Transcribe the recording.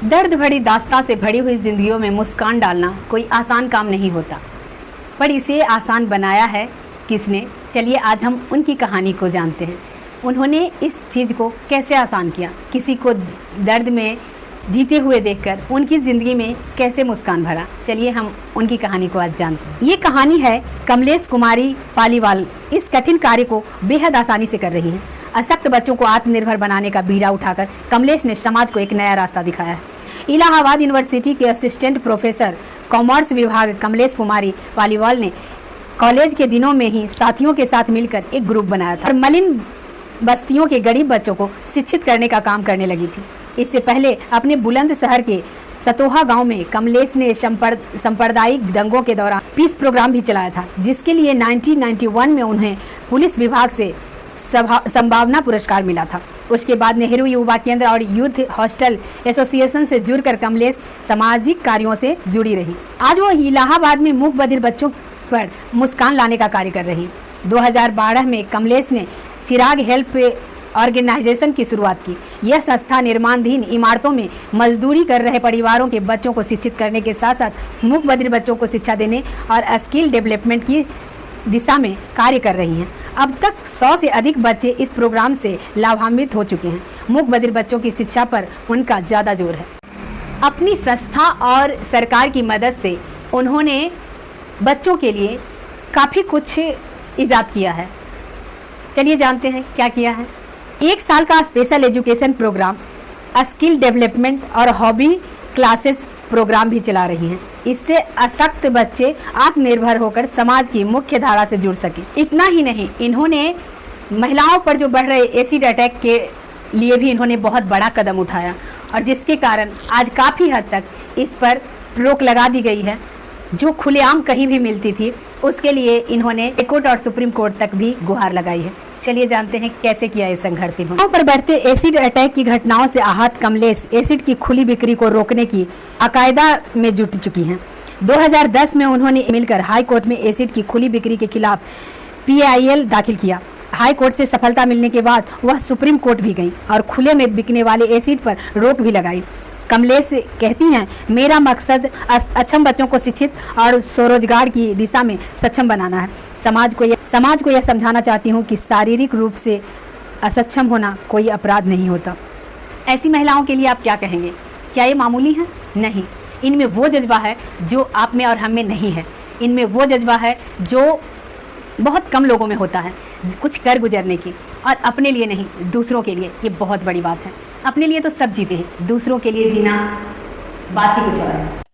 दर्द भरी दास्तां से भरी हुई जिंदगियों में मुस्कान डालना कोई आसान काम नहीं होता, पर इसे आसान बनाया है किसने? चलिए आज हम उनकी कहानी को जानते हैं। उन्होंने इस चीज़ को कैसे आसान किया, किसी को दर्द में जीते हुए देखकर उनकी ज़िंदगी में कैसे मुस्कान भरा। चलिए हम उनकी कहानी को आज जानते हैं। ये कहानी है कमलेश कुमारी पालीवाल। इस कठिन कार्य को बेहद आसानी से कर रही हैं। अशक्त बच्चों को आत्मनिर्भर बनाने का बीड़ा उठाकर कमलेश ने समाज को एक नया रास्ता दिखाया है। इलाहाबाद यूनिवर्सिटी के असिस्टेंट प्रोफेसर कॉमर्स विभाग कमलेश कुमारी पालीवाल ने कॉलेज के दिनों में ही साथियों के साथ मिलकर एक ग्रुप बनाया था और मलिन बस्तियों के गरीब बच्चों को शिक्षित करने का काम करने लगी थी। इससे पहले अपने बुलंदशहर के सतोहा गांव में कमलेश ने सांप्रदायिक दंगों के दौरान पीस प्रोग्राम भी चलाया था, जिसके लिए 1991 में उन्हें पुलिस विभाग से संभावना पुरस्कार मिला था। उसके बाद नेहरू युवा केंद्र और यूथ हॉस्टल एसोसिएशन से जुड़कर कमलेश सामाजिक कार्यों से जुड़ी रही। आज वो इलाहाबाद में मूक बधिर बच्चों पर मुस्कान लाने का कार्य कर रही हैं। 2012 में कमलेश ने चिराग हेल्प ऑर्गेनाइजेशन की शुरुआत की। यह संस्था निर्माणाधीन इमारतों में मजदूरी कर रहे परिवारों के बच्चों को शिक्षित करने के साथ साथ मूक बधिर बच्चों को शिक्षा देने और स्किल डेवलपमेंट की दिशा में कार्य कर रही हैं। अब तक 100 से अधिक बच्चे इस प्रोग्राम से लाभान्वित हो चुके हैं। मूक बधिर बच्चों की शिक्षा पर उनका ज़्यादा जोर है। अपनी संस्था और सरकार की मदद से उन्होंने बच्चों के लिए काफ़ी कुछ ईजाद किया है। चलिए जानते हैं क्या किया है। 1 साल का special education programme, skill development और हॉबी क्लासेस प्रोग्राम भी चला रही हैं। इससे अशक्त बच्चे आत्मनिर्भर होकर समाज की मुख्य धारा से जुड़ सके। इतना ही नहीं, इन्होंने महिलाओं पर जो बढ़ रहे एसिड अटैक के लिए भी इन्होंने बहुत बड़ा कदम उठाया और जिसके कारण आज काफ़ी हद तक इस पर रोक लगा दी गई है। जो खुलेआम कहीं भी मिलती थी उसके लिए इन्होंने हाई कोर्ट और सुप्रीम कोर्ट तक भी गुहार लगाई है। चलिए जानते हैं कैसे किया ये संघर्ष। महिलाओं पर बढ़ते एसिड अटैक की घटनाओं से आहत कमलेश एसिड की खुली बिक्री को रोकने की अकायदा में जुट चुकी हैं। 2010 में उन्होंने मिलकर हाई कोर्ट में एसिड की खुली बिक्री के खिलाफ PIL दाखिल किया। हाई कोर्ट से सफलता मिलने के बाद वह सुप्रीम कोर्ट भी गई और खुले में बिकने वाले एसिड पर रोक भी लगाई। कमलेश कहती हैं, मेरा मकसद अक्षम बच्चों को शिक्षित और स्वरोजगार की दिशा में सक्षम बनाना है। समाज को यह समझाना चाहती हूँ कि शारीरिक रूप से असक्षम होना कोई अपराध नहीं होता। ऐसी महिलाओं के लिए आप क्या कहेंगे? क्या ये मामूली हैं? नहीं, इनमें वो जज्बा है जो आप में और हम में नहीं है। इनमें वो जज्बा है जो बहुत कम लोगों में होता है, कुछ कर गुजरने की, और अपने लिए नहीं दूसरों के लिए। ये बहुत बड़ी बात है। अपने लिए तो सब जीते हैं, दूसरों के लिए जीना बात ही कुछ और है।